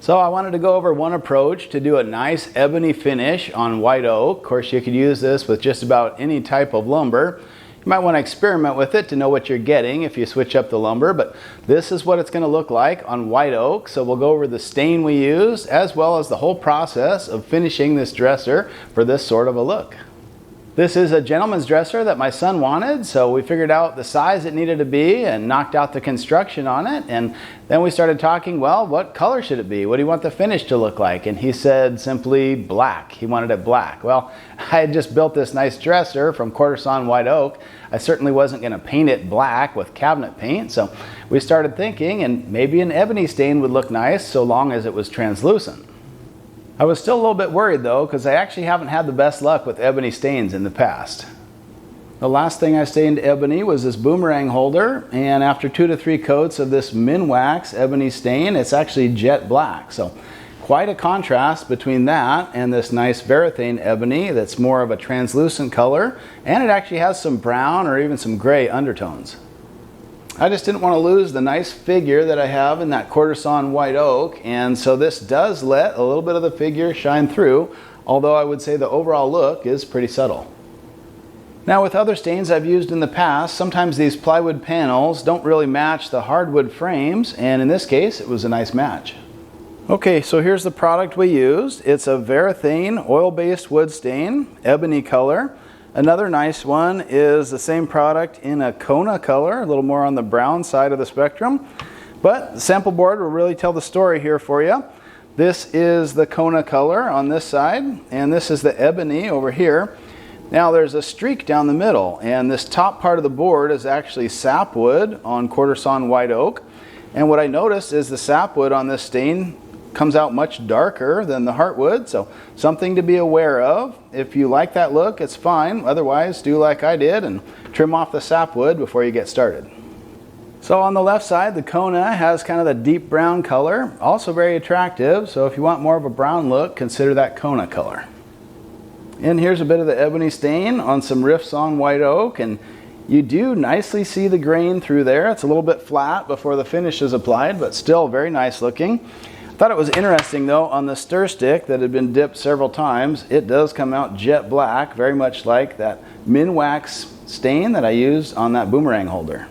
So I wanted to go over one approach to do a nice ebony finish on white oak. Of course, you could use this with just about any type of lumber. You might want to experiment with it to know what you're getting if you switch up the lumber, but this is what it's going to look like on white oak. So we'll go over the stain we used as well as the whole process of finishing this dresser for this sort of a look. This is a gentleman's dresser that my son wanted, so we figured out the size it needed to be and knocked out the construction on it. And then we started talking, well, what color should it be? What do you want the finish to look like? And he said simply black. He wanted it black. Well, I had just built this nice dresser from Quartersawn white oak. I certainly wasn't going to paint it black with cabinet paint, so we started thinking, and maybe an ebony stain would look nice so long as it was translucent. I was still a little bit worried though, because I actually haven't had the best luck with ebony stains in the past. The last thing I stained ebony was this boomerang holder, and after 2 to 3 coats of this Minwax ebony stain, it's actually jet black. So quite a contrast between that and this nice varathane ebony that's more of a translucent color, and it actually has some brown or even some gray undertones. I just didn't want to lose the nice figure that I have in that Quartersawn white oak, and so this does let a little bit of the figure shine through, although I would say the overall look is pretty subtle. Now with other stains I've used in the past, sometimes these plywood panels don't really match the hardwood frames, and in this case it was a nice match. Okay, so here's the product we used. It's a varathane oil-based wood stain, ebony color. Another nice one is the same product in a Kona color, a little more on the brown side of the spectrum. But the sample board will really tell the story here for you. This is the Kona color on this side, and this is the ebony over here. Now there's a streak down the middle, and this top part of the board is actually sapwood on Quartersawn white oak. And what I noticed is the sapwood on this stain comes out much darker than the heartwood, so something to be aware of. If you like that look, it's fine. Otherwise, do like I did and trim off the sapwood before you get started. So on the left side, the Kona has kind of the deep brown color, also very attractive. So if you want more of a brown look, consider that Kona color. And here's a bit of the ebony stain on some riffs on white oak, and you do nicely see the grain through there. It's a little bit flat before the finish is applied, but still very nice looking. I thought it was interesting though, on the stir stick that had been dipped several times, it does come out jet black, very much like that Minwax stain that I used on that boomerang holder.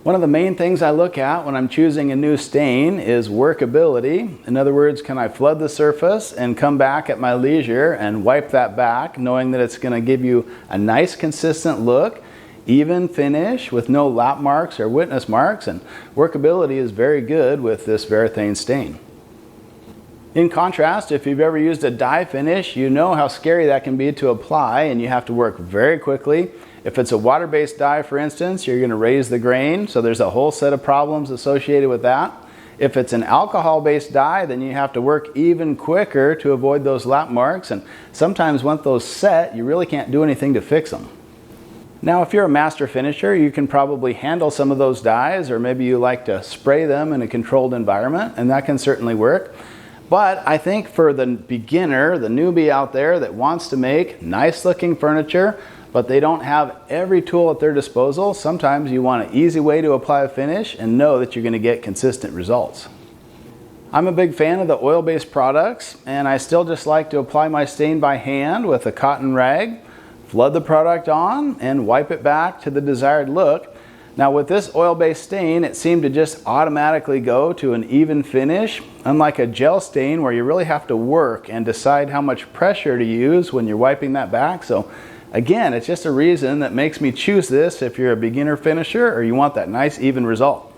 One of the main things I look at when I'm choosing a new stain is workability. In other words, can I flood the surface and come back at my leisure and wipe that back, knowing that it's going to give you a nice consistent look, even finish with no lap marks or witness marks, and workability is very good with this varathane stain. In contrast, if you've ever used a dye finish, you know how scary that can be to apply, and you have to work very quickly. If it's a water-based dye, for instance, you're going to raise the grain, so there's a whole set of problems associated with that. If it's an alcohol-based dye, then you have to work even quicker to avoid those lap marks, and sometimes once those set, you really can't do anything to fix them. Now, if you're a master finisher, you can probably handle some of those dyes, or maybe you like to spray them in a controlled environment, and that can certainly work. But I think for the beginner, the newbie out there that wants to make nice looking furniture, but they don't have every tool at their disposal, sometimes you want an easy way to apply a finish and know that you're going to get consistent results. I'm a big fan of the oil-based products, and I still just like to apply my stain by hand with a cotton rag, flood the product on, and wipe it back to the desired look. Now with this oil-based stain, it seemed to just automatically go to an even finish, unlike a gel stain where you really have to work and decide how much pressure to use when you're wiping that back. So again, it's just a reason that makes me choose this if you're a beginner finisher or you want that nice even result.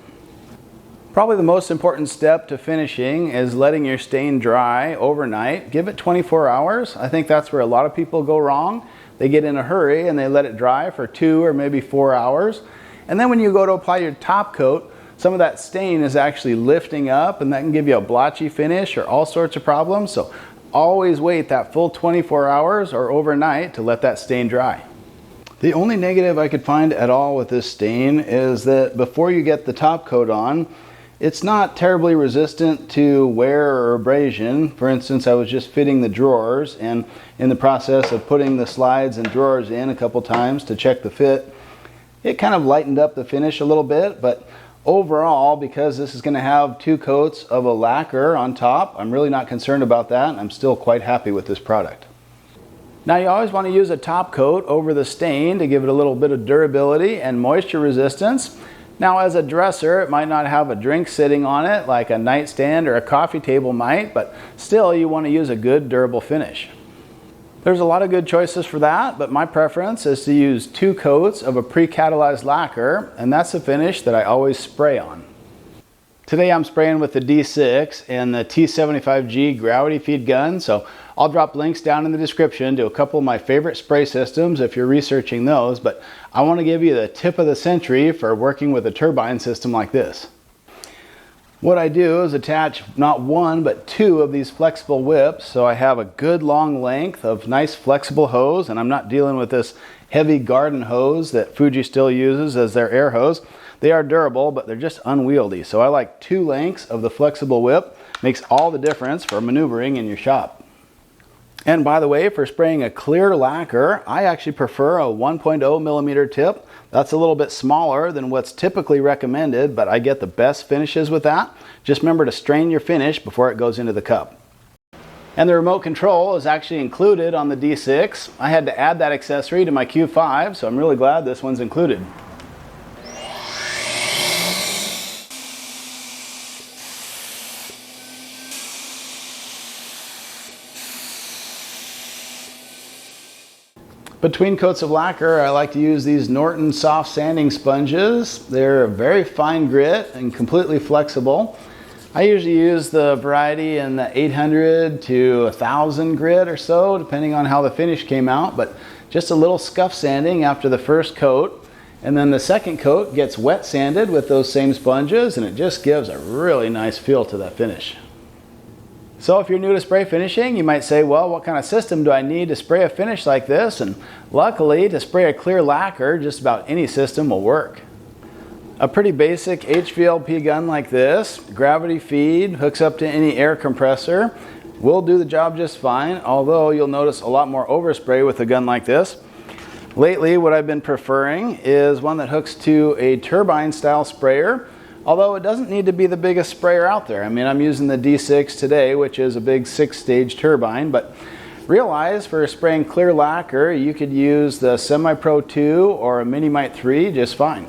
Probably the most important step to finishing is letting your stain dry overnight. Give it 24 hours. I think that's where a lot of people go wrong. They get in a hurry and they let it dry for 2 or maybe 4 hours. And then when you go to apply your top coat, some of that stain is actually lifting up, and that can give you a blotchy finish or all sorts of problems. So always wait that full 24 hours or overnight to let that stain dry. The only negative I could find at all with this stain is that before you get the top coat on, it's not terribly resistant to wear or abrasion. For instance, I was just fitting the drawers, and in the process of putting the slides and drawers in a couple times to check the fit, it kind of lightened up the finish a little bit, but Overall, because this is going to have 2 coats of a lacquer on top, I'm really not concerned about that, and I'm still quite happy with this product. Now you always want to use a top coat over the stain to give it a little bit of durability and moisture resistance. Now as a dresser, it might not have a drink sitting on it like a nightstand or a coffee table might, but still you want to use a good durable finish. There's a lot of good choices for that, but my preference is to use 2 coats of a pre-catalyzed lacquer, and that's the finish that I always spray on. Today I'm spraying with the D6 and the T75G gravity feed gun, so I'll drop links down in the description to a couple of my favorite spray systems if you're researching those, but I want to give you the tip of the century for working with a turbine system like this. What I do is attach not 1 but 2 of these flexible whips, so I have a good long length of nice flexible hose, and I'm not dealing with this heavy garden hose that Fuji still uses as their air hose. They are durable, but they're just unwieldy, so I like 2 lengths of the flexible whip. Makes all the difference for maneuvering in your shop. And by the way, for spraying a clear lacquer, I actually prefer a 1.0 millimeter tip. That's a little bit smaller than what's typically recommended, but I get the best finishes with that. Just remember to strain your finish before it goes into the cup. And the remote control is actually included on the D6. I had to add that accessory to my Q5, so I'm really glad this one's included. Between coats of lacquer, I like to use these Norton soft sanding sponges. They're a very fine grit and completely flexible. I usually use the variety in the 800 to 1000 grit or so, depending on how the finish came out, but just a little scuff sanding after the first coat. And then the second coat gets wet sanded with those same sponges, and it just gives a really nice feel to that finish. So if you're new to spray finishing, you might say, well, what kind of system do I need to spray a finish like this? And luckily, to spray a clear lacquer, just about any system will work. A pretty basic HVLP gun like this, gravity feed, hooks up to any air compressor, will do the job just fine, although you'll notice a lot more overspray with a gun like this. Lately, what I've been preferring is one that hooks to a turbine style sprayer. Although it doesn't need to be the biggest sprayer out there. I mean, I'm using the D6 today, which is a big 6-stage turbine, but realize for spraying clear lacquer, you could use the Semi-Pro 2 or a Mini-Mite 3 just fine.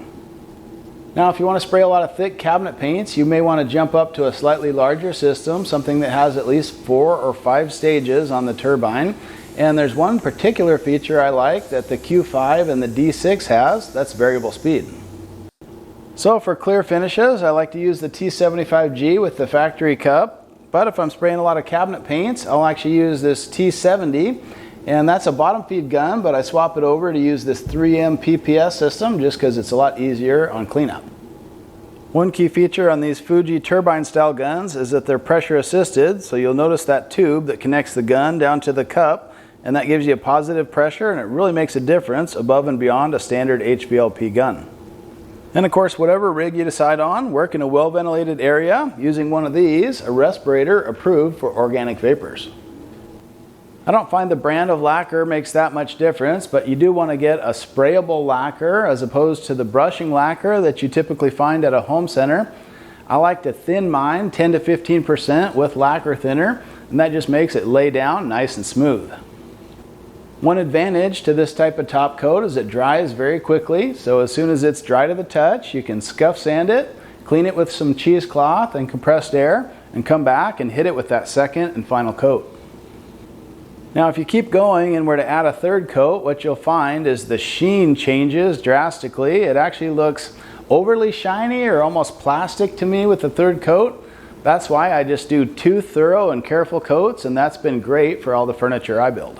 Now, if you want to spray a lot of thick cabinet paints, you may want to jump up to a slightly larger system, something that has at least 4 or 5 stages on the turbine. And there's one particular feature I like that the Q5 and the D6 has, that's variable speed. So for clear finishes, I like to use the T75G with the factory cup, but if I'm spraying a lot of cabinet paints, I'll actually use this T70, and that's a bottom feed gun, but I swap it over to use this 3M PPS system just because it's a lot easier on cleanup. One key feature on these Fuji turbine style guns is that they're pressure assisted, so you'll notice that tube that connects the gun down to the cup, and that gives you a positive pressure, and it really makes a difference above and beyond a standard HVLP gun. And of course, whatever rig you decide on, work in a well-ventilated area using one of these, a respirator approved for organic vapors. I don't find the brand of lacquer makes that much difference, but you do want to get a sprayable lacquer as opposed to the brushing lacquer that you typically find at a home center. I like to thin mine 10 to 15% with lacquer thinner, and that just makes it lay down nice and smooth. One advantage to this type of top coat is it dries very quickly, so as soon as it's dry to the touch, you can scuff sand it, clean it with some cheesecloth and compressed air, and come back and hit it with that second and final coat. Now if you keep going and were to add a third coat, what you'll find is the sheen changes drastically. It actually looks overly shiny or almost plastic to me with the third coat. That's why I just do 2 thorough and careful coats, and that's been great for all the furniture I build.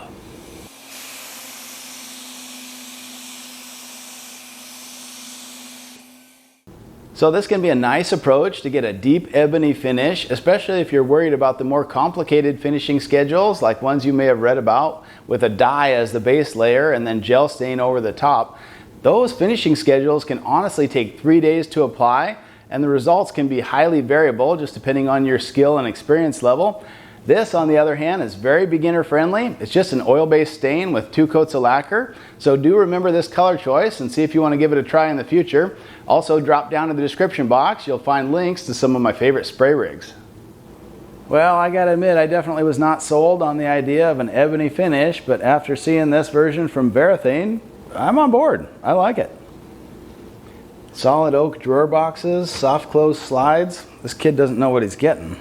So this can be a nice approach to get a deep ebony finish, especially if you're worried about the more complicated finishing schedules like ones you may have read about with a dye as the base layer and then gel stain over the top. Those finishing schedules can honestly take 3 days to apply, and the results can be highly variable just depending on your skill and experience level. This, on the other hand, is very beginner friendly. It's just an oil-based stain with 2 coats of lacquer. So do remember this color choice and see if you want to give it a try in the future. Also, drop down to the description box. You'll find links to some of my favorite spray rigs. Well, I gotta admit, I definitely was not sold on the idea of an ebony finish, but after seeing this version from Varathane, I'm on board. I like it. Solid oak drawer boxes, soft close slides. This kid doesn't know what he's getting.